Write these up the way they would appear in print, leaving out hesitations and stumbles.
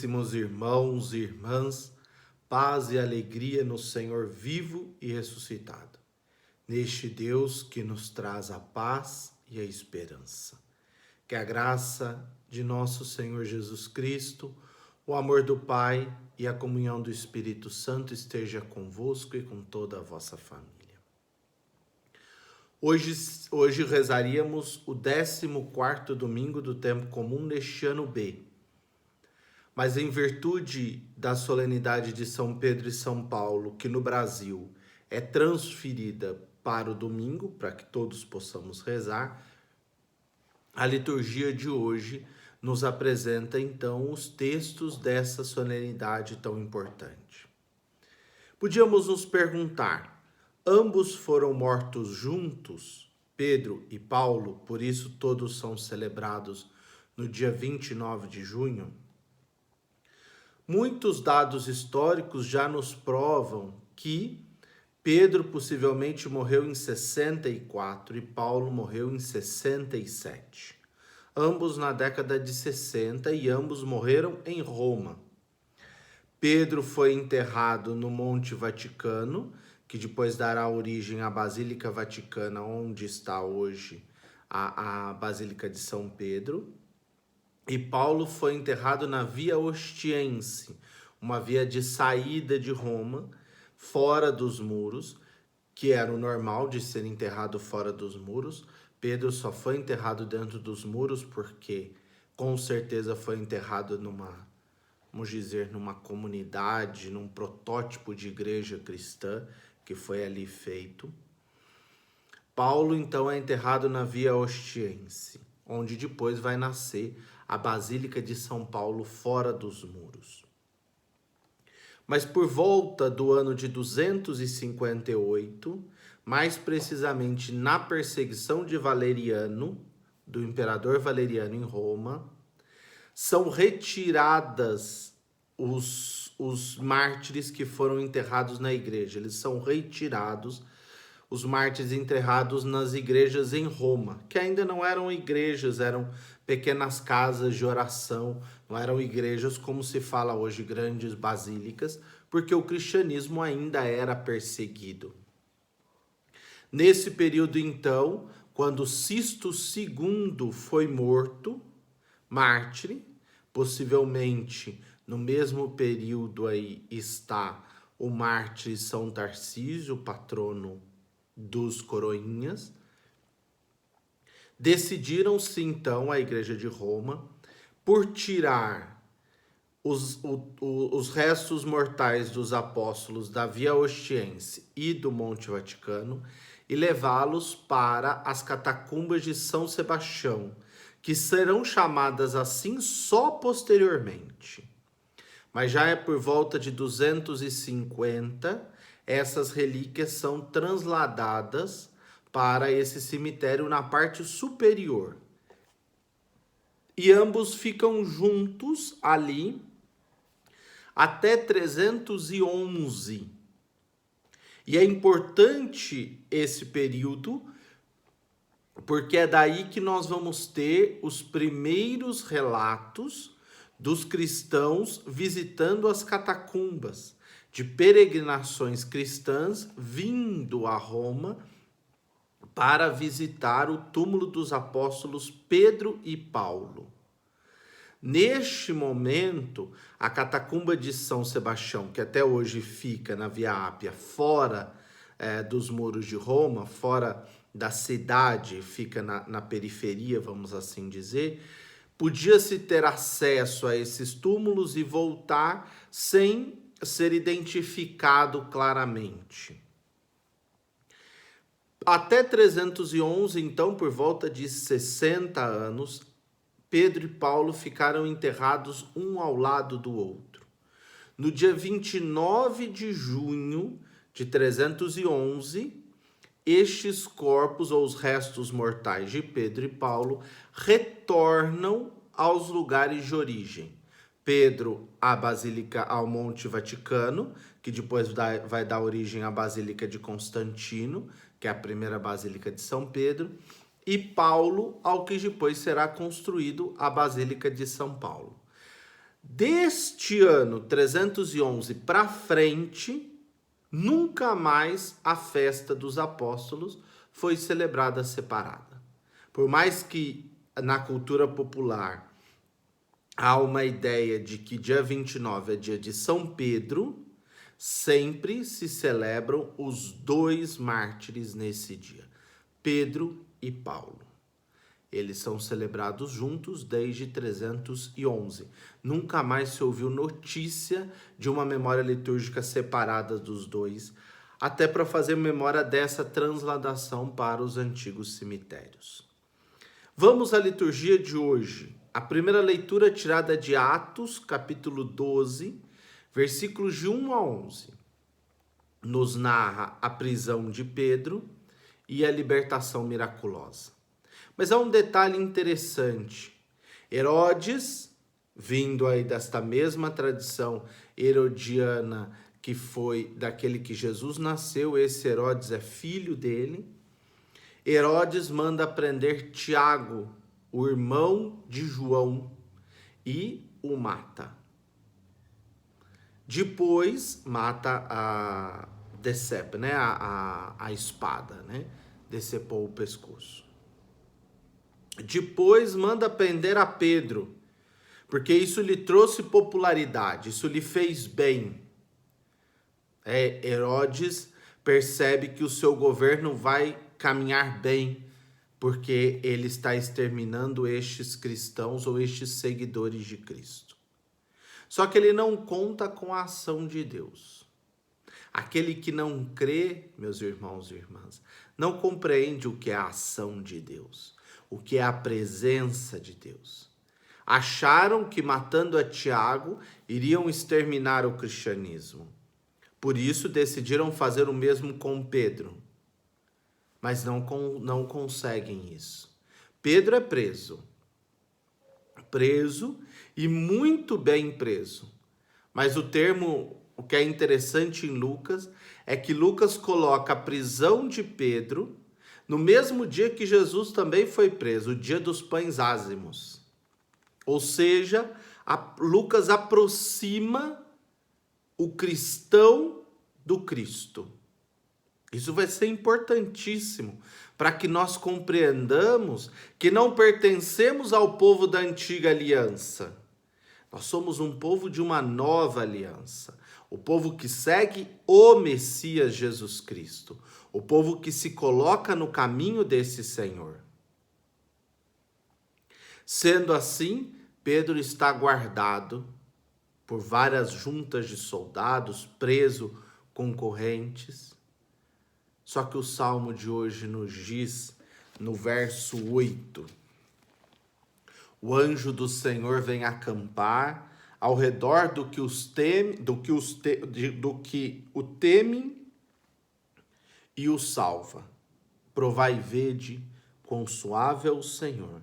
Caríssimos irmãos e irmãs, paz e alegria no Senhor vivo e ressuscitado, neste Deus que nos traz a paz e a esperança. Que a graça de nosso Senhor Jesus Cristo, o amor do Pai e a comunhão do Espírito Santo esteja convosco e com toda a vossa família. Hoje rezaríamos o 14º domingo do tempo comum deste ano B. Mas em virtude da solenidade de São Pedro e São Paulo, que no Brasil é transferida para o domingo, para que todos possamos rezar, a liturgia de hoje nos apresenta então os textos dessa solenidade tão importante. Podíamos nos perguntar, ambos foram mortos juntos, Pedro e Paulo, por isso todos são celebrados no dia 29 de junho? Muitos dados históricos já nos provam que Pedro possivelmente morreu em 64 e Paulo morreu em 67. Ambos na década de 60 e ambos morreram em Roma. Pedro foi enterrado no Monte Vaticano, que depois dará origem à Basílica Vaticana, onde está hoje a Basílica de São Pedro. E Paulo foi enterrado na Via Ostiense, uma via de saída de Roma, fora dos muros, que era o normal de ser enterrado fora dos muros. Pedro só foi enterrado dentro dos muros porque, com certeza, foi enterrado numa comunidade, num protótipo de igreja cristã que foi ali feito. Paulo, então, é enterrado na Via Ostiense, onde depois vai nascer a Basílica de São Paulo fora dos muros. Mas por volta do ano de 258, mais precisamente na perseguição de Valeriano, do imperador Valeriano em Roma, são retiradas os mártires que foram enterrados na igreja. Eles são retirados, os mártires enterrados nas igrejas em Roma, que ainda não eram igrejas, eram pequenas casas de oração, não eram igrejas como se fala hoje, grandes basílicas, porque o cristianismo ainda era perseguido. Nesse período, então, quando Sisto II foi morto, mártir, possivelmente no mesmo período aí está o mártir São Tarcísio, patrono dos coroinhas. Decidiram-se então a Igreja de Roma por tirar os restos mortais dos apóstolos da Via Ostiense e do Monte Vaticano e levá-los para as catacumbas de São Sebastião, que serão chamadas assim só posteriormente. Mas já é por volta de 250, essas relíquias são transladadas para esse cemitério na parte superior. E ambos ficam juntos ali até 311. E é importante esse período, porque é daí que nós vamos ter os primeiros relatos dos cristãos visitando as catacumbas, de peregrinações cristãs vindo a Roma para visitar o túmulo dos apóstolos Pedro e Paulo. Neste momento, a catacumba de São Sebastião, que até hoje fica na Via Ápia, fora dos muros de Roma, fora da cidade, fica na periferia, vamos assim dizer, podia-se ter acesso a esses túmulos e voltar sem ser identificado claramente. Até 311, então, por volta de 60 anos, Pedro e Paulo ficaram enterrados um ao lado do outro. No dia 29 de junho de 311, estes corpos, ou os restos mortais de Pedro e Paulo, retornam aos lugares de origem. Pedro, à Basílica, ao Monte Vaticano, que depois vai dar origem à Basílica de Constantino, que é a primeira Basílica de São Pedro, e Paulo, ao que depois será construído a Basílica de São Paulo. Deste ano 311 para frente, nunca mais a festa dos apóstolos foi celebrada separada. Por mais que na cultura popular há uma ideia de que dia 29 é dia de São Pedro, sempre se celebram os dois mártires nesse dia, Pedro e Paulo. Eles são celebrados juntos desde 311. Nunca mais se ouviu notícia de uma memória litúrgica separada dos dois, até para fazer memória dessa transladação para os antigos cemitérios. Vamos à liturgia de hoje. A primeira leitura tirada de Atos, capítulo 12, versículos de 1 a 11. Nos narra a prisão de Pedro e a libertação miraculosa. Mas há um detalhe interessante. Herodes, vindo aí desta mesma tradição herodiana que foi daquele que Jesus nasceu, esse Herodes é filho dele. Herodes manda prender Tiago, o irmão de João, e o mata. Depois mata a decepa, né? a espada, né? Decepou o pescoço. Depois manda prender a Pedro, porque isso lhe trouxe popularidade, isso lhe fez bem. Herodes percebe que o seu governo vai caminhar bem, porque ele está exterminando estes cristãos ou estes seguidores de Cristo. Só que ele não conta com a ação de Deus. Aquele que não crê, meus irmãos e irmãs, não compreende o que é a ação de Deus, o que é a presença de Deus. Acharam que matando a Tiago iriam exterminar o cristianismo. Por isso decidiram fazer o mesmo com Pedro. Mas não conseguem isso. Pedro é preso e muito bem preso. Mas o que é interessante em Lucas é que Lucas coloca a prisão de Pedro no mesmo dia que Jesus também foi preso, o dia dos pães ázimos. Ou seja, Lucas aproxima o cristão do Cristo. Isso vai ser importantíssimo para que nós compreendamos que não pertencemos ao povo da antiga aliança. Nós somos um povo de uma nova aliança. O povo que segue o Messias Jesus Cristo. O povo que se coloca no caminho desse Senhor. Sendo assim, Pedro está guardado por várias juntas de soldados, preso com correntes. Só que o salmo de hoje nos diz, no verso 8, o anjo do Senhor vem acampar ao redor do que o temem e o salva. Provai e vede quão suave é o Senhor.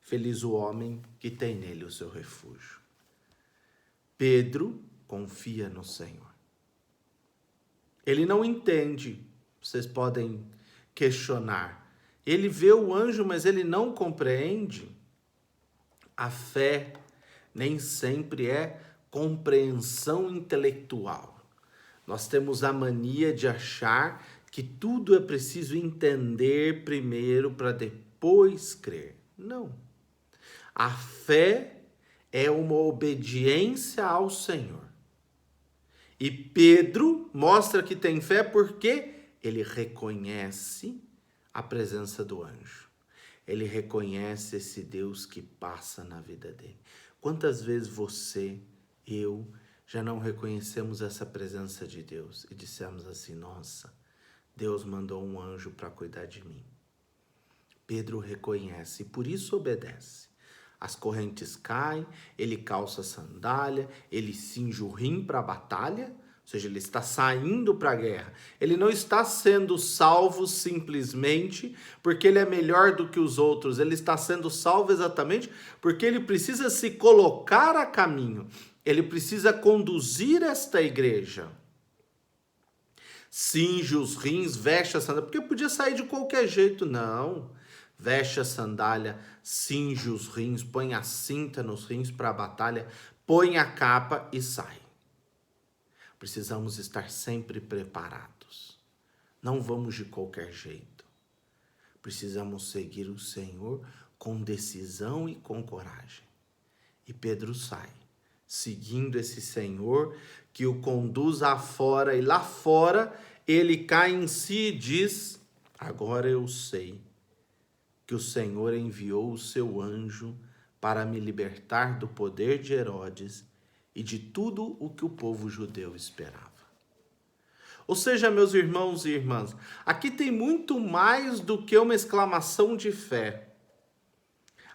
Feliz o homem que tem nele o seu refúgio. Pedro confia no Senhor. Ele não entende, vocês podem questionar. Ele vê o anjo, mas ele não compreende. A fé nem sempre é compreensão intelectual. Nós temos a mania de achar que tudo é preciso entender primeiro para depois crer. Não. A fé é uma obediência ao Senhor. E Pedro mostra que tem fé porque ele reconhece a presença do anjo. Ele reconhece esse Deus que passa na vida dele. Quantas vezes você, eu, já não reconhecemos essa presença de Deus e dissemos assim, nossa, Deus mandou um anjo para cuidar de mim. Pedro reconhece e por isso obedece. As correntes caem, ele calça a sandália, ele cinge o rim para a batalha, ou seja, ele está saindo para a guerra. Ele não está sendo salvo simplesmente porque ele é melhor do que os outros. Ele está sendo salvo exatamente porque ele precisa se colocar a caminho. Ele precisa conduzir esta igreja. Cinge os rins, veste a sandália, porque podia sair de qualquer jeito, não. Veste a sandália, cinge os rins, põe a cinta nos rins para a batalha, põe a capa e sai. Precisamos estar sempre preparados. Não vamos de qualquer jeito. Precisamos seguir o Senhor com decisão e com coragem. E Pedro sai, seguindo esse Senhor que o conduz afora, e lá fora ele cai em si e diz: agora eu sei que o Senhor enviou o seu anjo para me libertar do poder de Herodes e de tudo o que o povo judeu esperava. Ou seja, meus irmãos e irmãs, aqui tem muito mais do que uma exclamação de fé.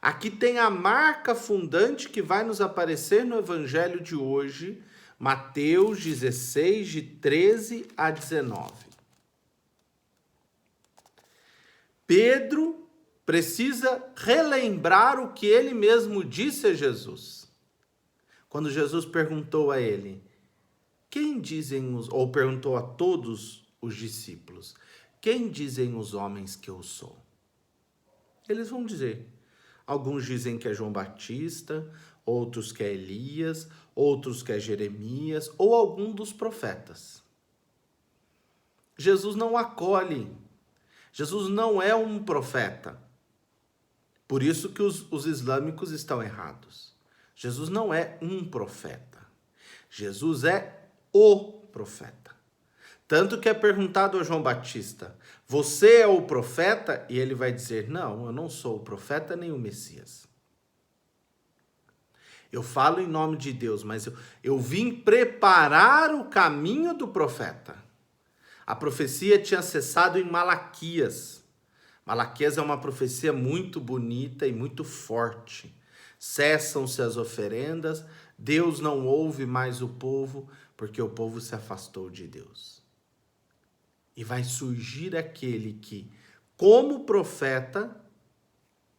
Aqui tem a marca fundante que vai nos aparecer no evangelho de hoje, Mateus 16, de 13 a 19. Pedro precisa relembrar o que ele mesmo disse a Jesus. Quando Jesus perguntou a ele, quem dizem ou perguntou a todos os discípulos, quem dizem os homens que eu sou? Eles vão dizer, alguns dizem que é João Batista, outros que é Elias, outros que é Jeremias ou algum dos profetas. Jesus não acolhe. Jesus não é um profeta. Por isso que os islâmicos estão errados. Jesus não é um profeta. Jesus é o profeta. Tanto que é perguntado a João Batista, você é o profeta? E ele vai dizer, não, eu não sou o profeta nem o Messias. Eu falo em nome de Deus, mas eu vim preparar o caminho do profeta. A profecia tinha cessado em Malaquias. Malaquias é uma profecia muito bonita e muito forte. Cessam-se as oferendas, Deus não ouve mais o povo, porque o povo se afastou de Deus. E vai surgir aquele que, como profeta,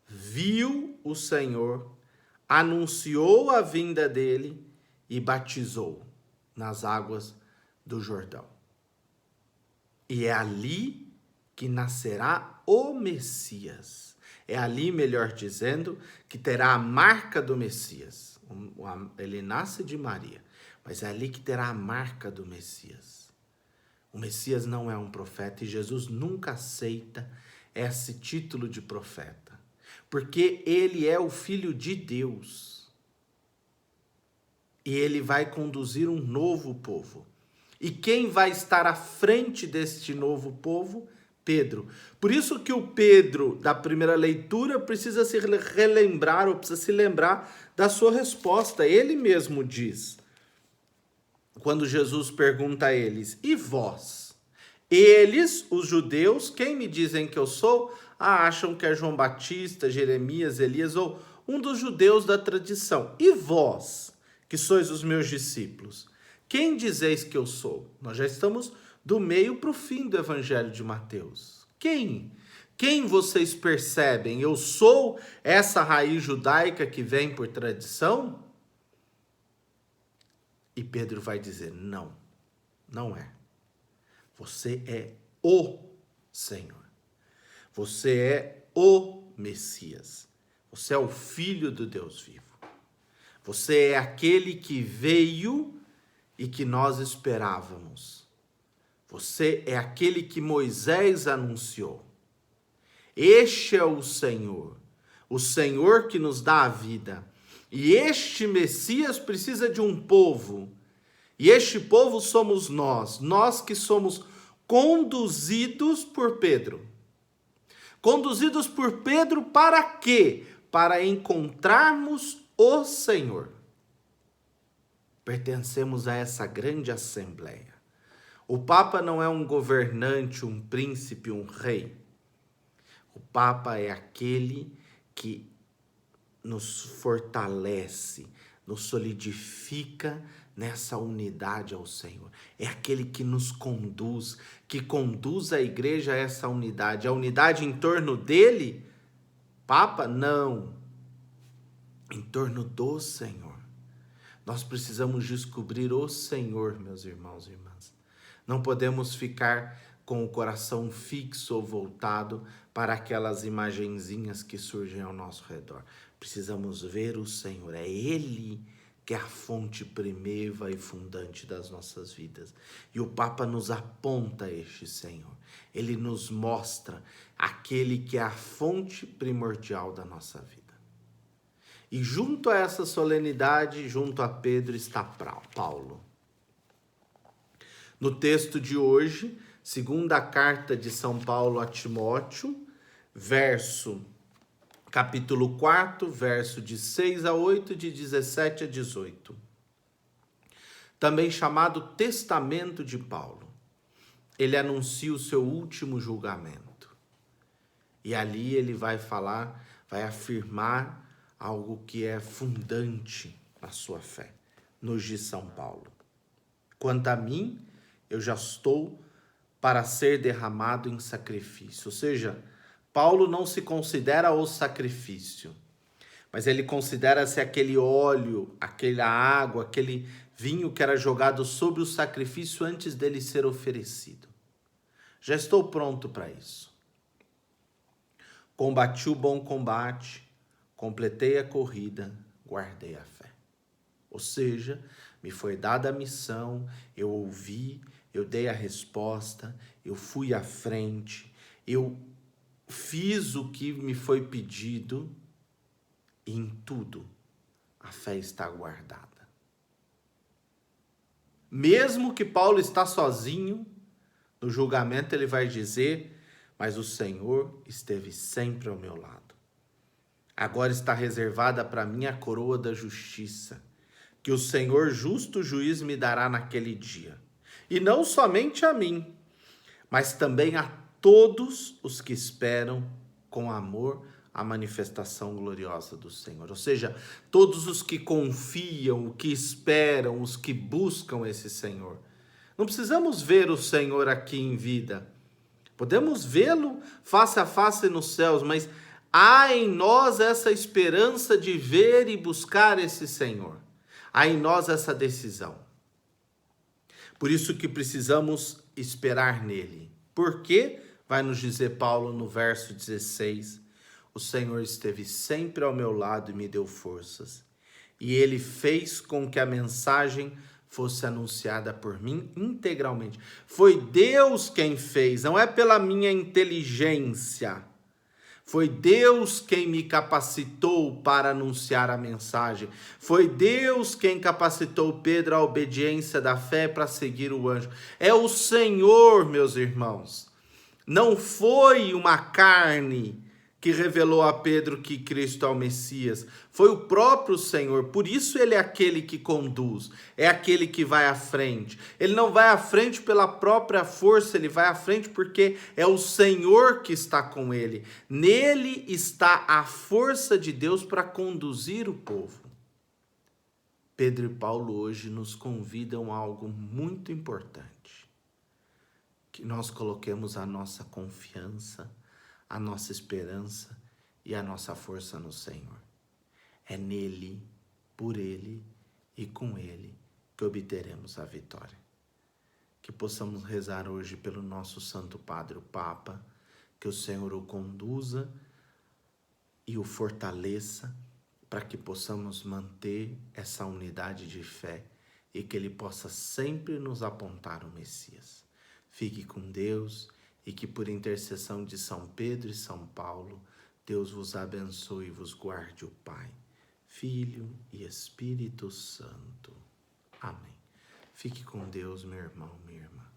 viu o Senhor, anunciou a vinda dele e batizou nas águas do Jordão. E é ali que nascerá o Messias. É ali, melhor dizendo, que terá a marca do Messias. Ele nasce de Maria, mas é ali que terá a marca do Messias. O Messias não é um profeta e Jesus nunca aceita esse título de profeta, porque ele é o Filho de Deus. E ele vai conduzir um novo povo. E quem vai estar à frente deste novo povo? Pedro. Por isso que o Pedro, da primeira leitura, precisa se relembrar, ou precisa se lembrar da sua resposta. Ele mesmo diz, quando Jesus pergunta a eles, e vós? Eles, os judeus, quem me dizem que eu sou? Acham que é João Batista, Jeremias, Elias, ou um dos judeus da tradição. E vós, que sois os meus discípulos? Quem dizeis que eu sou? Nós já estamos do meio para o fim do Evangelho de Mateus. Quem? Quem vocês percebem? Eu sou essa raiz judaica que vem por tradição? E Pedro vai dizer, não, não é. Você é o Senhor. Você é o Messias. Você é o Filho do Deus vivo. Você é aquele que veio e que nós esperávamos. Você é aquele que Moisés anunciou. Este é o Senhor que nos dá a vida. E este Messias precisa de um povo. E este povo somos nós que somos conduzidos por Pedro. Conduzidos por Pedro para quê? Para encontrarmos o Senhor. Pertencemos a essa grande assembleia. O Papa não é um governante, um príncipe, um rei. O Papa é aquele que nos fortalece, nos solidifica nessa unidade ao Senhor. É aquele que nos conduz, que conduz a igreja a essa unidade. A unidade em torno dele, Papa, não. Em torno do Senhor. Nós precisamos descobrir o Senhor, meus irmãos e irmãs. Não podemos ficar com o coração fixo ou voltado para aquelas imagenzinhas que surgem ao nosso redor. Precisamos ver o Senhor. É Ele que é a fonte primeva e fundante das nossas vidas. E o Papa nos aponta este Senhor. Ele nos mostra aquele que é a fonte primordial da nossa vida. E junto a essa solenidade, junto a Pedro, está Paulo. No texto de hoje, segunda carta de São Paulo a Timóteo, capítulo 4, verso de 6 a 8, de 17 a 18. Também chamado Testamento de Paulo. Ele anuncia o seu último julgamento. E ali ele vai falar, vai afirmar algo que é fundante na sua fé, nos diz São Paulo. Quanto a mim, eu já estou para ser derramado em sacrifício. Ou seja, Paulo não se considera o sacrifício, mas ele considera-se aquele óleo, aquela água, aquele vinho que era jogado sobre o sacrifício antes dele ser oferecido. Já estou pronto para isso. Combati o bom combate, completei a corrida, guardei a fé. Ou seja, me foi dada a missão, eu ouvi, eu dei a resposta, eu fui à frente, eu fiz o que me foi pedido e em tudo a fé está guardada. Mesmo que Paulo está sozinho, no julgamento ele vai dizer, mas o Senhor esteve sempre ao meu lado. Agora está reservada para mim a coroa da justiça, que o Senhor justo juiz me dará naquele dia. E não somente a mim, mas também a todos os que esperam com amor a manifestação gloriosa do Senhor. Ou seja, todos os que confiam, os que esperam, os que buscam esse Senhor. Não precisamos ver o Senhor aqui em vida. Podemos vê-lo face a face nos céus, mas há em nós essa esperança de ver e buscar esse Senhor. Há em nós essa decisão. Por isso que precisamos esperar nele. Por quê? Vai nos dizer Paulo no verso 16. O Senhor esteve sempre ao meu lado e me deu forças. E ele fez com que a mensagem fosse anunciada por mim integralmente. Foi Deus quem fez, não é pela minha inteligência. Foi Deus quem me capacitou para anunciar a mensagem. Foi Deus quem capacitou Pedro à obediência da fé para seguir o anjo. É o Senhor, meus irmãos. Não foi uma carne que revelou a Pedro que Cristo é o Messias. Foi o próprio Senhor. Por isso ele é aquele que conduz. É aquele que vai à frente. Ele não vai à frente pela própria força. Ele vai à frente porque é o Senhor que está com ele. Nele está a força de Deus para conduzir o povo. Pedro e Paulo hoje nos convidam a algo muito importante. Que nós coloquemos a nossa confiança, a nossa esperança e a nossa força no Senhor. É nele, por ele e com ele que obteremos a vitória. Que possamos rezar hoje pelo nosso Santo Padre, o Papa, que o Senhor o conduza e o fortaleça para que possamos manter essa unidade de fé e que ele possa sempre nos apontar o Messias. Fique com Deus e que por intercessão de São Pedro e São Paulo, Deus vos abençoe e vos guarde o Pai, Filho e Espírito Santo. Amém. Fique com Deus, meu irmão, minha irmã.